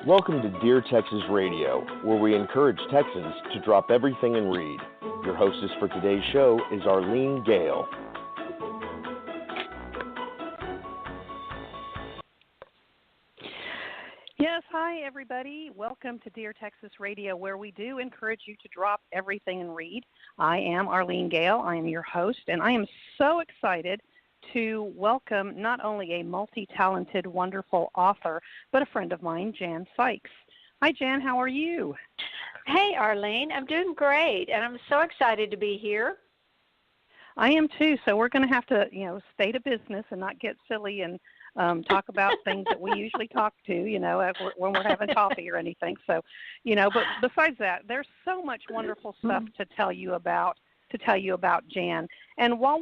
Welcome to Dear Texas Radio, where we encourage Texans to drop everything and read. Your hostess for today's show is Arlene Gale. Yes, hi everybody. Welcome to Dear Texas Radio, where we do encourage you to drop everything and read. I am Arlene Gale. I am your host, and I am so excited to welcome not only a multi-talented, wonderful author, but a friend of mine, Jan Sykes. Hi, Jan. How are you? Hey, Arlene. I'm doing great, and I'm so excited to be here. I am too. So we're going to have to, stay to business and not get silly and talk about things that we usually talk to, when we're having coffee or anything. So, but besides that, there's so much wonderful stuff to tell you about Jan. And while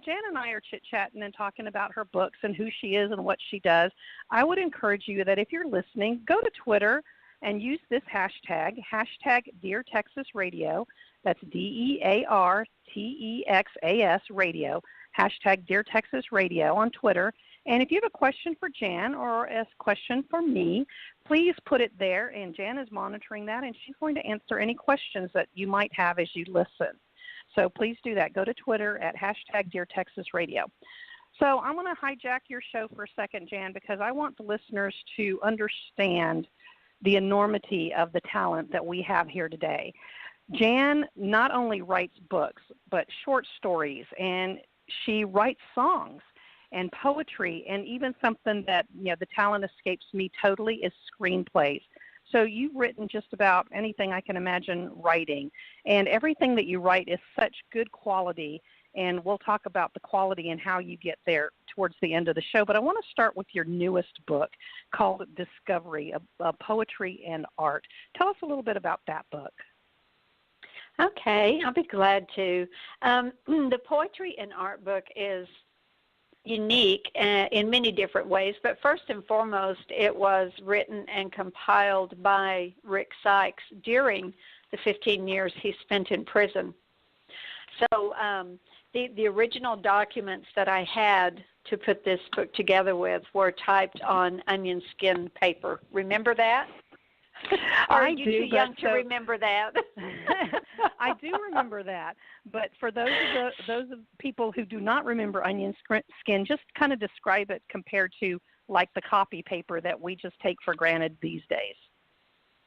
Jan and I are chit-chatting and talking about her books and who she is and what she does, I would encourage you that if you're listening, go to Twitter and use this hashtag Dear Texas Radio. That's DEARTEXAS Radio, hashtag Dear Texas Radio on Twitter. And if you have a question for Jan or a question for me, please put it there, and Jan is monitoring that, and she's going to answer any questions that you might have as you listen. So please do that. Go to Twitter at hashtag Dear Texas Radio. So I'm going to hijack your show for a second, Jan, because I want the listeners to understand the enormity of the talent that we have here today. Jan not only writes books, but short stories, and she writes songs and poetry, and even something that, the talent escapes me totally is screenplays. So you've written just about anything I can imagine writing, and everything that you write is such good quality, and we'll talk about the quality and how you get there towards the end of the show. But I want to start with your newest book called Discovery, of Poetry and Art. Tell us a little bit about that book. Okay, I'll be glad to. The Poetry and Art book is unique in many different ways, but first and foremost, it was written and compiled by Rick Sykes during the 15 years he spent in prison. So the original documents that I had to put this book together with were typed on onion skin paper. Remember that? Or are you too young to remember that? I do remember that, but for those of people who do not remember onion skin, just kind of describe it compared to like the copy paper that we just take for granted these days.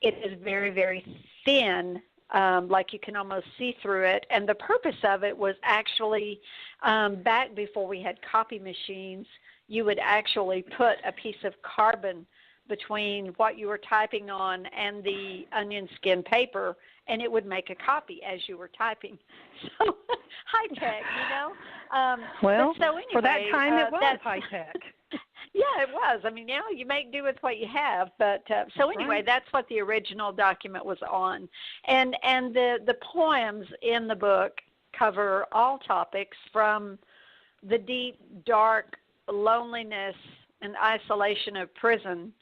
It is very, very thin, like you can almost see through it, and the purpose of it was actually back before we had copy machines, you would actually put a piece of carbon between what you were typing on and the onion skin paper, and it would make a copy as you were typing. So high tech, Well, so anyway, for that time, it was high tech. Yeah, it was. I mean, now you make do with what you have. But so anyway, Right. That's what the original document was on, and the poems in the book cover all topics from the deep, dark loneliness and isolation of prison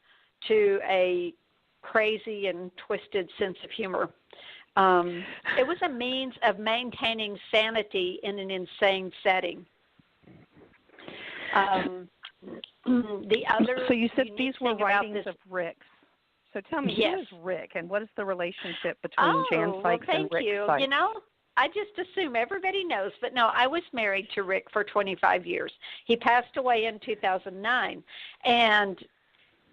to a crazy and twisted sense of humor. It was a means of maintaining sanity in an insane setting. The other So you said these were writings this, of Rick's. So tell me, yes. Who is Rick, and what is the relationship between Jan Sykes and Rick you. Sykes? I just assume everybody knows, but no, I was married to Rick for 25 years. He passed away in 2009, and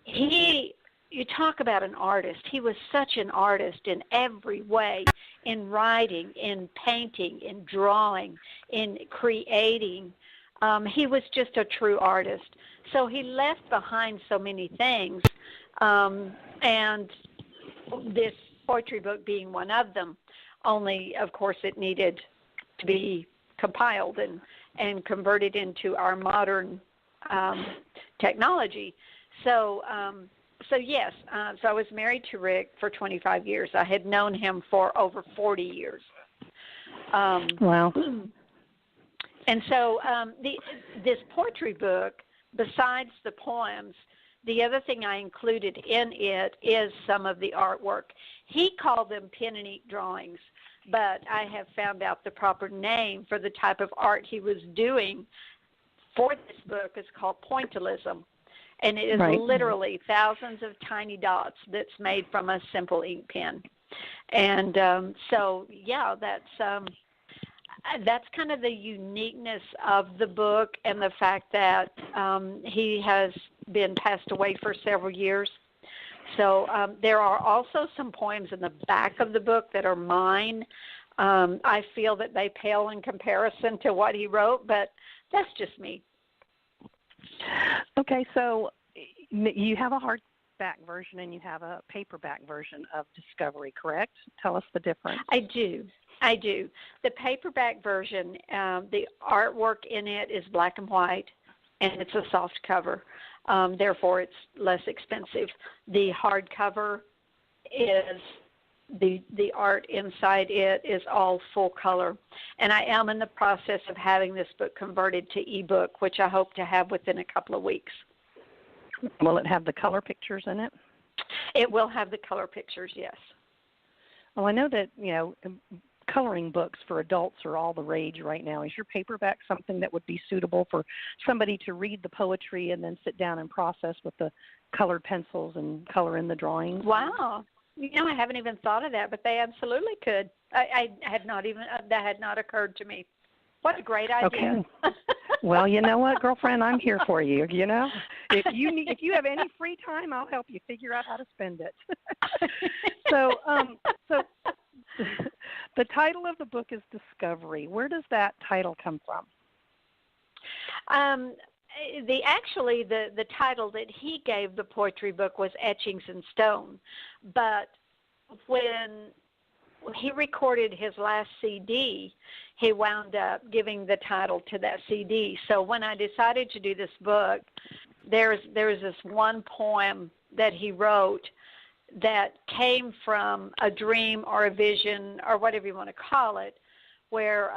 you talk about an artist. He was such an artist in every way, in writing, in painting, in drawing, in creating. He was just a true artist. So he left behind so many things, and this poetry book being one of them. Only, of course, it needed to be compiled and converted into our modern technology. So yes, so I was married to Rick for 25 years. I had known him for over 40 years. Wow. And so this poetry book, besides the poems, the other thing I included in it is some of the artwork. He called them pen and ink drawings, but I have found out the proper name for the type of art he was doing for this book is called pointillism. And it is Right. literally thousands of tiny dots that's made from a simple ink pen. And that's kind of the uniqueness of the book, and the fact that he has been passed away for several years. So there are also some poems in the back of the book that are mine. I feel that they pale in comparison to what he wrote, but that's just me. Okay, so you have a hardback version and you have a paperback version of Discovery, correct? Tell us the difference. I do. The paperback version, the artwork in it is black and white, and it's a soft cover. Therefore, it's less expensive. The hardcover is the art inside it is all full color. And I am in the process of having this book converted to ebook, which I hope to have within a couple of weeks. Will it have the color pictures in it? It will have the color pictures, yes. Well, I know that, coloring books for adults are all the rage right now. Is your paperback something that would be suitable for somebody to read the poetry and then sit down and process with the colored pencils and color in the drawings? Wow. I haven't even thought of that, but they absolutely could. That had not occurred to me. What a great idea. Okay. Well, you know what, girlfriend, I'm here for you. If you have any free time, I'll help you figure out how to spend it. So the title of the book is Discovery. Where does that title come from? The title that he gave the poetry book was Etchings in Stone. But when he recorded his last CD, he wound up giving the title to that CD. So when I decided to do this book, there's this one poem that he wrote that came from a dream or a vision or whatever you want to call it, where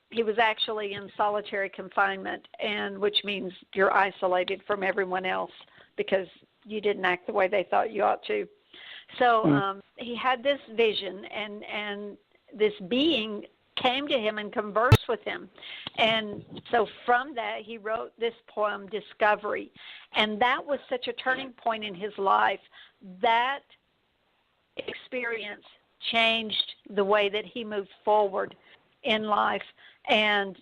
he was actually in solitary confinement, and which means you're isolated from everyone else because you didn't act the way they thought you ought to. So he had this vision, and this being came to him and conversed with him. And so from that, he wrote this poem, Discovery. And that was such a turning point in his life. That experience changed the way that he moved forward in life. And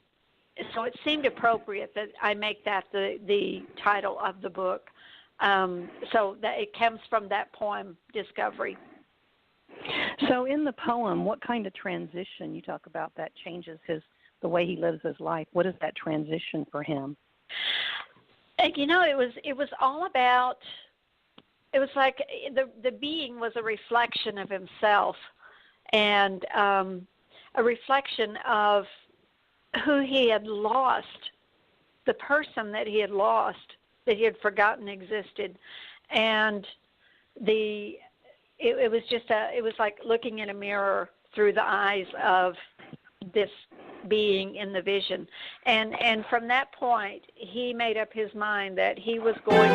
so it seemed appropriate that I make that the title of the book. So that it comes from that poem, Discovery. So in the poem, what kind of transition, you talk about that changes the way he lives his life. What is that transition for him? It was all about, it was like the being was a reflection of himself, and a reflection of who he had lost, the person that he had lost, that he had forgotten existed. And it was like looking in a mirror through the eyes of this being in the vision. And from that point, he made up his mind that he was going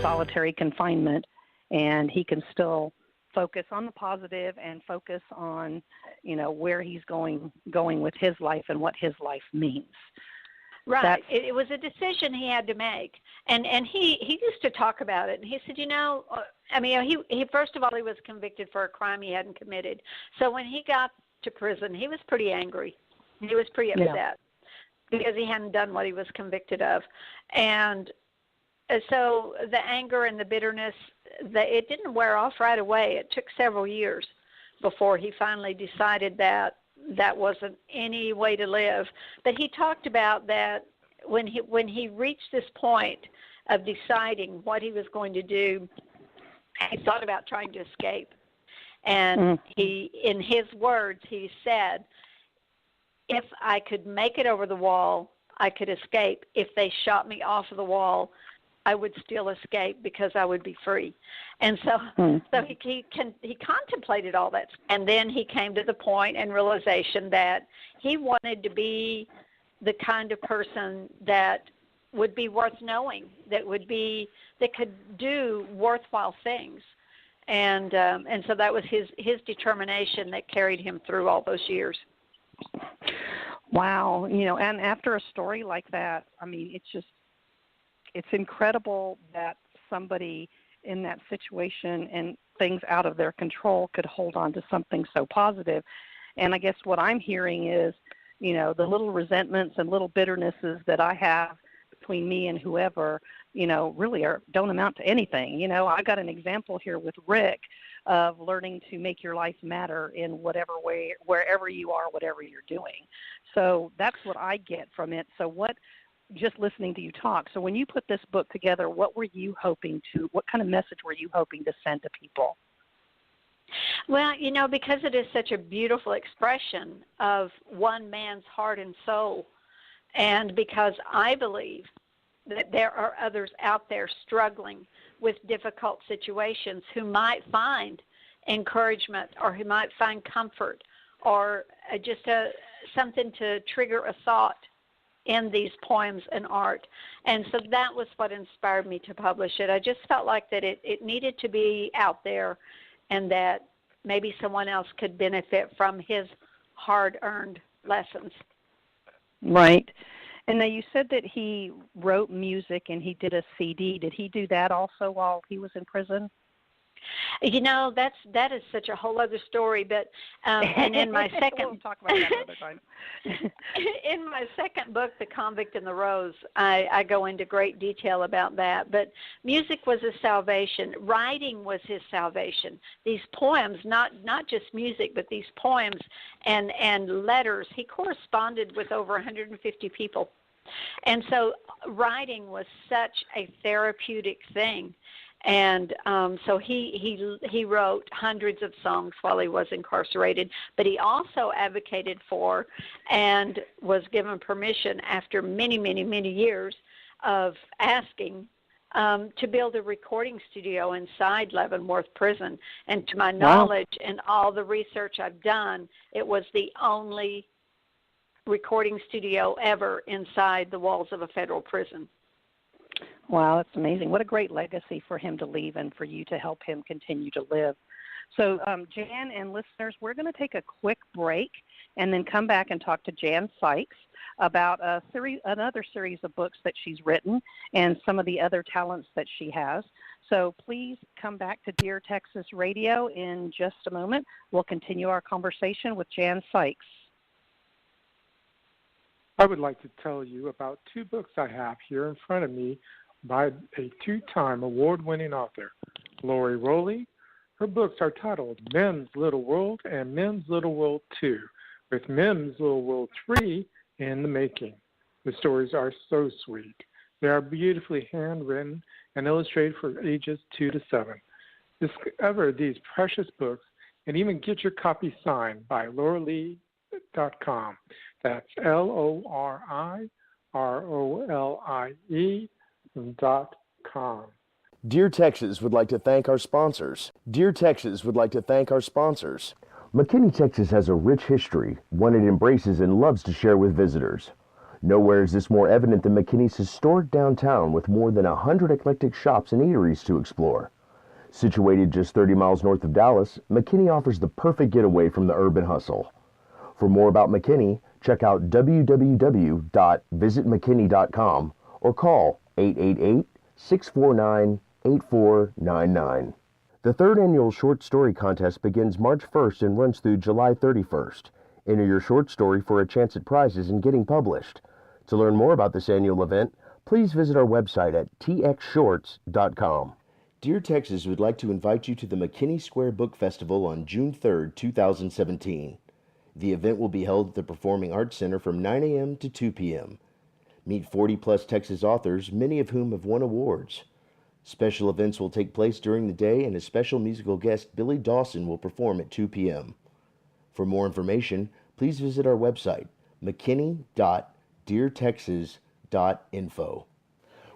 solitary confinement, and he can still focus on the positive and focus on, where he's going with his life and what his life means. Right. It was a decision he had to make, and he used to talk about it. And he said, he first of all, he was convicted for a crime he hadn't committed. So when he got to prison, he was pretty angry. He was pretty upset because he hadn't done what he was convicted of, and so the anger and the bitterness, it didn't wear off right away. It took several years before he finally decided that wasn't any way to live. But he talked about that when he reached this point of deciding what he was going to do, he thought about trying to escape. And he, in his words, he said, if I could make it over the wall, I could escape. If they shot me off of the wall, I would still escape because I would be free. And so he contemplated all that. And then he came to the point and realization that he wanted to be the kind of person that would be worth knowing, that could do worthwhile things. And so that was his determination that carried him through all those years. Wow. And after a story like that, I mean, it's incredible that somebody in that situation and things out of their control could hold on to something so positive. And I guess what I'm hearing is, the little resentments and little bitternesses that I have between me and whoever, really don't amount to anything. I got an example here with Rick of learning to make your life matter in whatever way, wherever you are, whatever you're doing. So that's what I get from it. So just listening to you talk. So when you put this book together, what kind of message were you hoping to send to people? Well, because it is such a beautiful expression of one man's heart and soul, and because I believe that there are others out there struggling with difficult situations who might find encouragement or who might find comfort or just something to trigger a thought in these poems and art. And so that was what inspired me to publish it. I just felt like that it needed to be out there and that maybe someone else could benefit from his hard-earned lessons. Right. And now you said that he wrote music and he did a CD. Did he do that also while he was in prison? That is such a whole other story. But and in my second, we'll talk about that another time. In my second book, The Convict and the Rose, I go into great detail about that. But music was his salvation. Writing was his salvation. These poems, not just music, but these poems and letters. He corresponded with over 150 people. And so writing was such a therapeutic thing. And so he wrote hundreds of songs while he was incarcerated, but he also advocated for and was given permission after many, many, many years of asking to build a recording studio inside Leavenworth Prison. And to my knowledge and all the research I've done, it was the only recording studio ever inside the walls of a federal prison. Wow, that's amazing. What a great legacy for him to leave and for you to help him continue to live. So, Jan and listeners, we're going to take a quick break and then come back and talk to Jan Sykes about another series of books that she's written and some of the other talents that she has. So please come back to Dear Texas Radio in just a moment. We'll continue our conversation with Jan Sykes. I would like to tell you about two books I have here in front of me by a two-time award-winning author, Lori Rowley. Her books are titled Mim's Little World and Mim's Little World 2, with Mim's Little World 3 in the making. The stories are so sweet. They are beautifully handwritten and illustrated for ages 2 to 7. Discover these precious books and even get your copy signed by LoriLee.com. That's LoriLie.com. Dear Texas would like to thank our sponsors. Dear Texas would like to thank our sponsors. McKinney, Texas has a rich history, one it embraces and loves to share with visitors. Nowhere is this more evident than McKinney's historic downtown with more than 100 eclectic shops and eateries to explore. Situated just 30 miles north of Dallas, McKinney offers the perfect getaway from the urban hustle. For more about McKinney, check out www.visitmckinney.com or call 888-649-8499. The third annual short story contest begins March 1st and runs through July 31st. Enter your short story for a chance at prizes and getting published. To learn more about this annual event, please visit our website at txshorts.com. Dear Texas would like to invite you to the McKinney Square Book Festival on June 3rd, 2017. The event will be held at the Performing Arts Center from 9 a.m. to 2 p.m. Meet 40-plus Texas authors, many of whom have won awards. Special events will take place during the day, and a special musical guest, Billy Dawson, will perform at 2 p.m. For more information, please visit our website, mckinney.deartexas.info.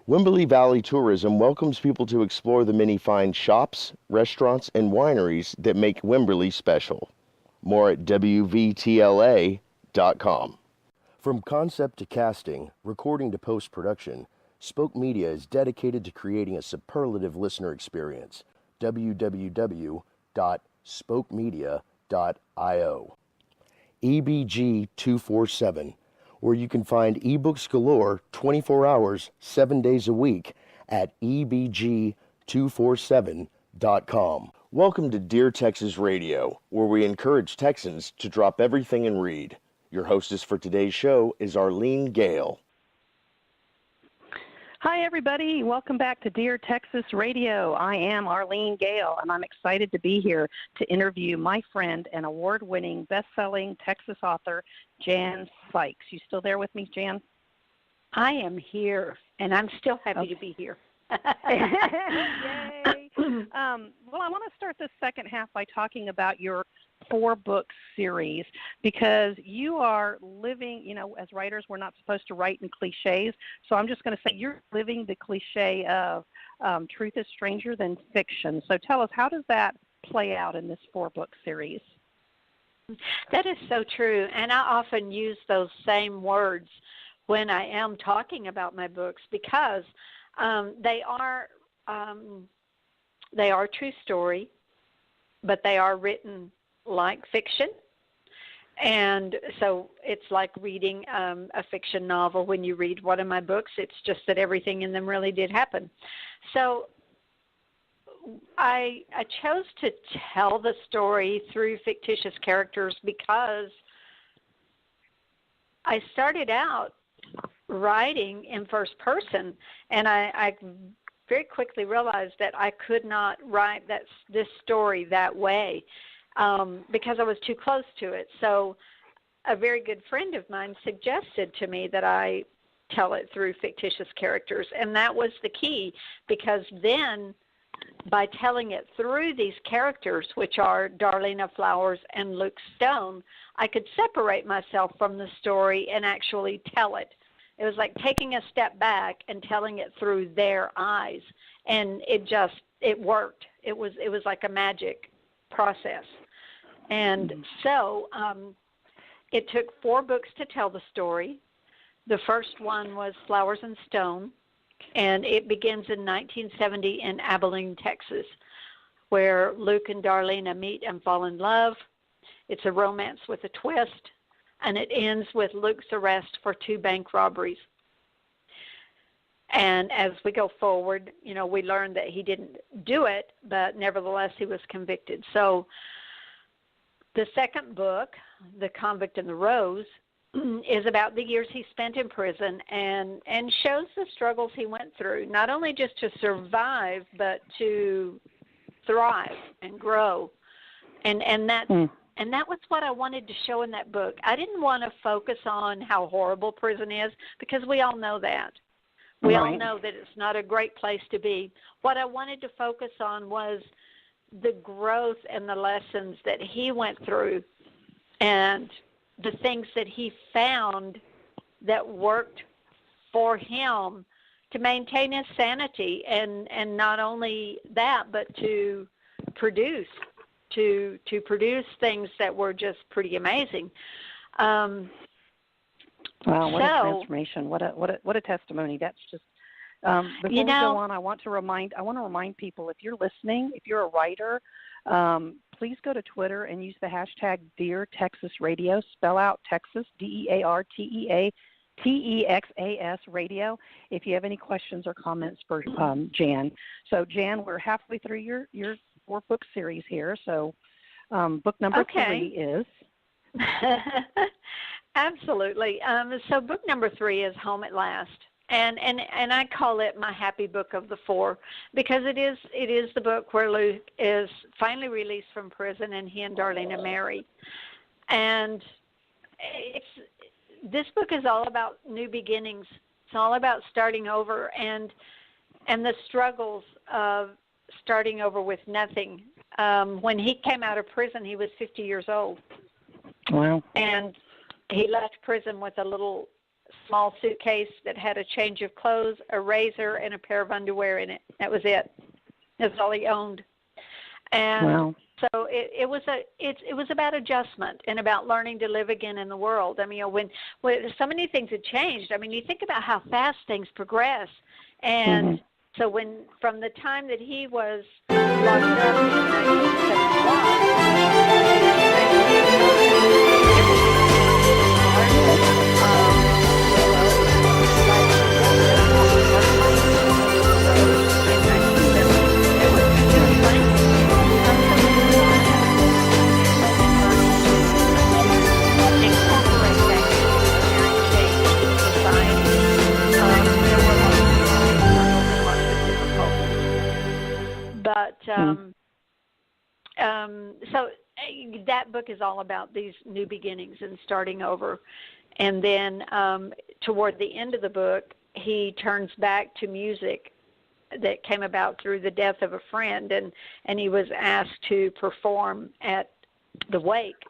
Wimberley Valley Tourism welcomes people to explore the many fine shops, restaurants, and wineries that make Wimberley special. More at WVTLA.com. From concept to casting, recording to post-production, Spoke Media is dedicated to creating a superlative listener experience. www.spokemedia.io. EBG 247, where you can find ebooks galore 24 hours, 7 days a week at ebg247.com. Welcome to Dear Texas Radio, where we encourage Texans to drop everything and read. Your hostess for today's show is Arlene Gale. Hi, everybody. Welcome back to Dear Texas Radio. I am Arlene Gale, and I'm excited to be here to interview my friend and award-winning, best-selling Texas author, Jan Sykes. You still there with me, Jan? I am here, and I'm still happy to be here. Yay! Well, I want to start this second half by talking about your 4-book series, because you are living, as writers, we're not supposed to write in cliches. So I'm just going to say you're living the cliche of truth is stranger than fiction. So tell us, how does that play out in this 4-book series? That is so true. And I often use those same words when I am talking about my books, because they are true story, but they are written like fiction. And so it's like reading a fiction novel. When you read one of my books, it's just that everything in them really did happen. So I chose to tell the story through fictitious characters because I started out writing in first person, and I very quickly realized that I could not write this story that way because I was too close to it. So a very good friend of mine suggested to me that I tell it through fictitious characters, and that was the key, because then by telling it through these characters, which are Darlena Flowers and Luke Stone, I could separate myself from the story and actually tell it. It was like taking a step back and telling it through their eyes, and it worked. It was like a magic process. And so it took 4 books to tell the story. The first one was Flowers and Stone, and it begins in 1970 in Abilene, Texas, where Luke and Darlena meet and fall in love. It's a romance with a twist, and it ends with Luke's arrest for 2 bank robberies. And as we go forward, we learn that he didn't do it, but nevertheless he was convicted. So the second book, The Convict and the Rose, is about the years he spent in prison and shows the struggles he went through, not only just to survive, but to thrive and grow. And that was what I wanted to show in that book. I didn't want to focus on how horrible prison is, because we all know that. We all know that it's not a great place to be. What I wanted to focus on was the growth and the lessons that he went through, and the things that he found that worked for him to maintain his sanity, and not only that, but to produce things that were just pretty amazing. Wow, what a transformation! What a testimony! That's just before we go on, I want to remind people, if you're listening, if you're a writer, please go to Twitter and use the hashtag Dear Texas Radio. Spell out Texas, DEARTEATEXAS Radio, if you have any questions or comments for Jan. So Jan, we're halfway through your 4-book series here. So book number 3 is. Absolutely. So book number 3 is Home at Last. And I call it my happy book of the 4, because it is the book where Luke is finally released from prison and he and Darlena marry. And this book is all about new beginnings. It's all about starting over and the struggles of starting over with nothing. When he came out of prison, he was 50 years old. Wow. And he left prison with a little small suitcase that had a change of clothes, a razor, and a pair of underwear in it. That was it. That's all he owned. And wow. so it was about adjustment and about learning to live again in the world. I mean, when so many things had changed. I mean, you think about how fast things progress. And so from the time that he was locked up in 1970, but so that book is all about these new beginnings and starting over. And then toward the end of the book, he turns back to music that came about through the death of a friend, and he was asked to perform at the wake.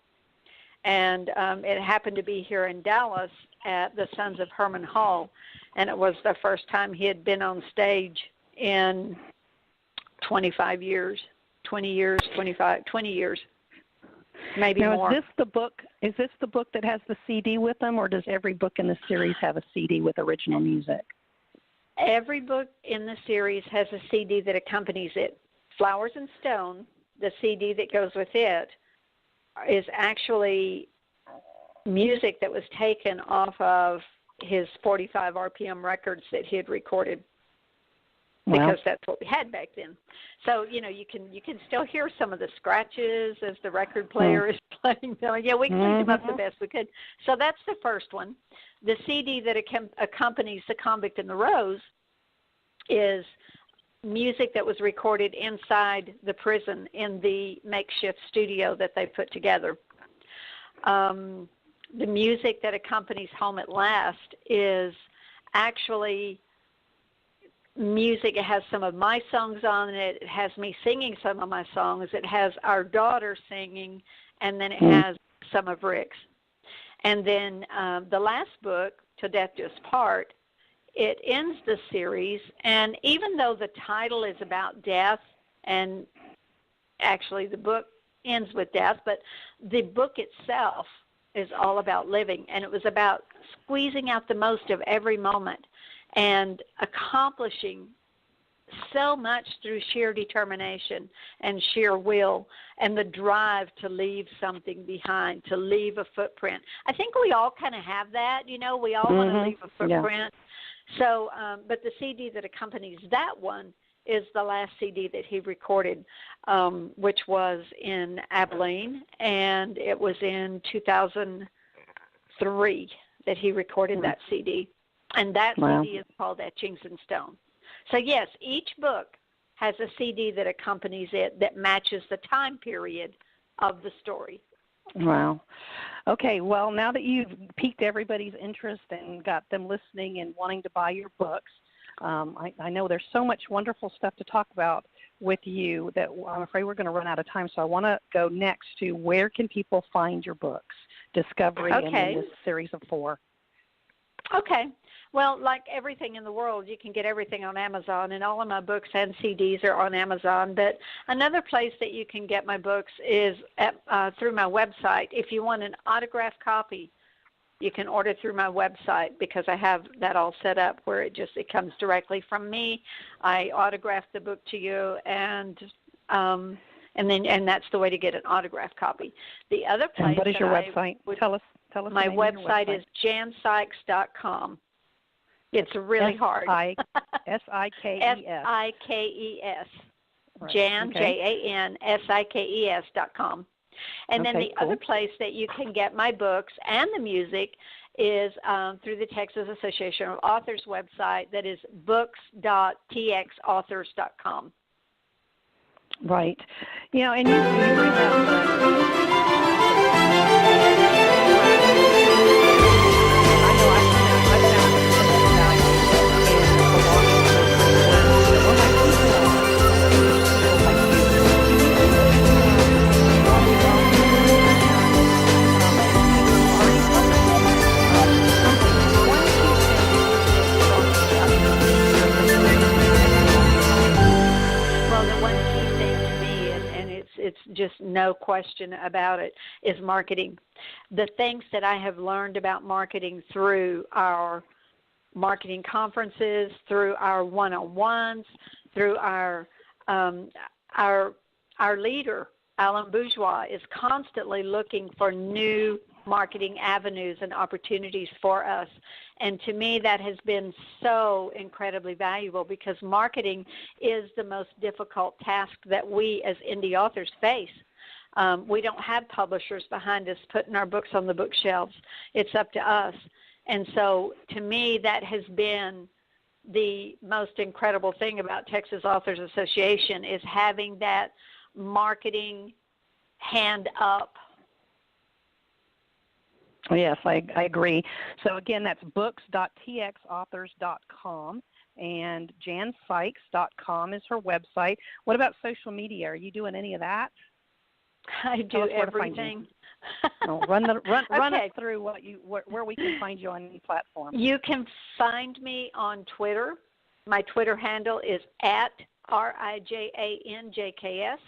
And it happened to be here in Dallas at the Sons of Herman Hall, and it was the first time he had been on stage in 25 years, 20 years, 25, 20 years, maybe now, more. Is this the book that has the CD with them, or does every book in the series have a CD with original music? Every book in the series has a CD that accompanies it. Flowers and Stone, the CD that goes with it, is actually music that was taken off of his 45 RPM records that he had recorded, because that's what we had back then. So, you can still hear some of the scratches as the record player is playing. Yeah, we cleaned them up the best we could. So that's the first one. The CD that accompanies The Convict and the Rose is music that was recorded inside the prison in the makeshift studio that they put together. The music that accompanies Home at Last is actually music. It has some of my songs on it. It has me singing some of my songs. It has our daughter singing, and then it has some of Rick's. And then the last book, Till Death Do Us Part, it ends the series, and even though the title is about death, and actually the book ends with death, but the book itself is all about living, and it was about squeezing out the most of every moment and accomplishing so much through sheer determination and sheer will and the drive to leave something behind, to leave a footprint. I think we all kind of have that, we all want to leave a footprint. Yeah. So, but the CD that accompanies that one is the last CD that he recorded, which was in Abilene, and it was in 2003 that he recorded that CD. And that CD is called Etchings in Stone. So, yes, each book has a CD that accompanies it that matches the time period of the story. Wow. Okay, well, now that you've piqued everybody's interest and got them listening and wanting to buy your books, I know there's so much wonderful stuff to talk about with you that I'm afraid we're going to run out of time. So I want to go next to where can people find your books, Discovery, and then this series of 4. Okay. Well, like everything in the world, you can get everything on Amazon, and all of my books and CDs are on Amazon. But another place that you can get my books is through my website. If you want an autographed copy, you can order through my website, because I have that all set up where it comes directly from me. I autograph the book to you, and that's the way to get an autographed copy. The other place. And what is your website? Tell us. My website is jansykes.com. It's really hard. S-I-K-E-S. S-I-K-E-S. Right. Jan, JANSIKES.com. And then the other place that you can get my books and the music is through the Texas Association of Authors website, that is books.txauthors.com. Right. And you bring just no question about it, is marketing. The things that I have learned about marketing through our marketing conferences, through our one-on-ones, through our leader, Alan Bourgeois, is constantly looking for new marketing avenues and opportunities for us. And to me, that has been so incredibly valuable, because marketing is the most difficult task that we as indie authors face. We don't have publishers behind us putting our books on the bookshelves. It's up to us. And so to me, that has been the most incredible thing about Texas Authors Association, is having that marketing hand up. Yes, I agree. So again, that's books.txauthors.com, and jansykes.com is her website. What about social media? Are you doing any of that? I do everything. Run Okay. us through where we can find you on any platform. You can find me on Twitter. My Twitter handle is @RIJANJKS.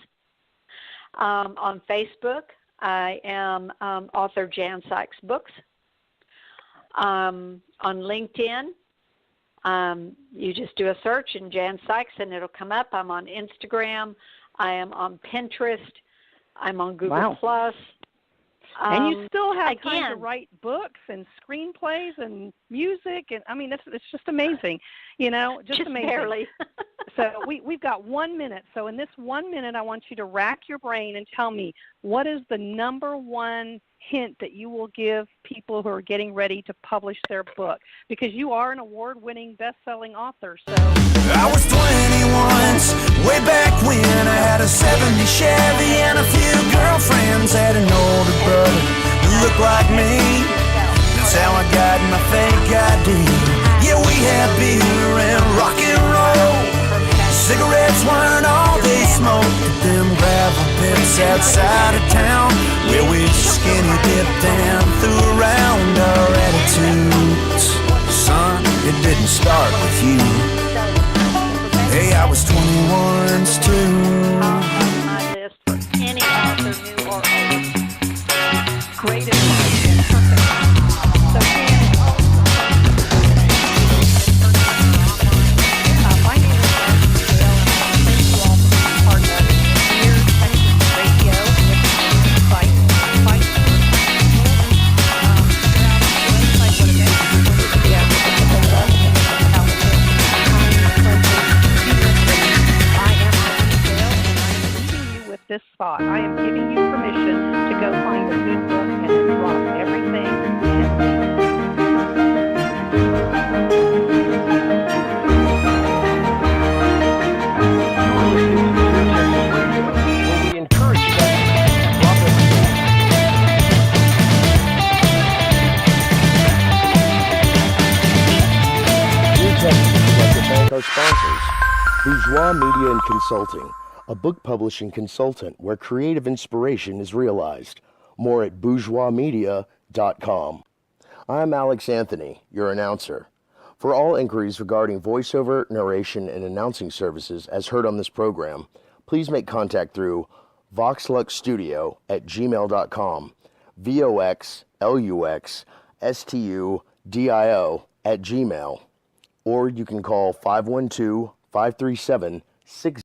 On Facebook, I am author Jan Sykes Books. On LinkedIn, you just do a search in Jan Sykes and it'll come up. I'm on Instagram. I am on Pinterest. I'm on Google Plus. And you still have time to write books and screenplays and music, and I mean, it's just amazing, just amazing. Barely. So we've got 1 minute. So in this 1 minute, I want you to rack your brain and tell me, what is the number one hint that you will give people who are getting ready to publish their book? Because you are an award-winning, best-selling author. So I was 20 once, way back when. I had a 70 Chevy and a few girlfriends. Had an older brother who looked like me. That's how I got my fake ID. Yeah, we had beer and rock and roll. Cigarettes weren't all they smoked at them gravel pits outside of town, where we skinny dipped and threw around our attitudes. Son, it didn't start with you. Hey, I was 21's too. On my list for any author, new or old. Great advice. Perfect. So Jan, my name is Michelle, and I want to thank you all for being part of Dear Texas Radio with Fight. This spot. I am giving you permission to go find a good book and drop everything. Well, we encourage you to drop everything. Dear Texas, we'd like to thank our sponsors, Bourgeois Media and Consulting, a book publishing consultant where creative inspiration is realized. More at bourgeoismedia.com. I'm Alex Anthony, your announcer. For all inquiries regarding voiceover, narration, and announcing services as heard on this program, please make contact through voxluxstudio@gmail.com, voxluxstudio@gmail, or you can call 512-537-6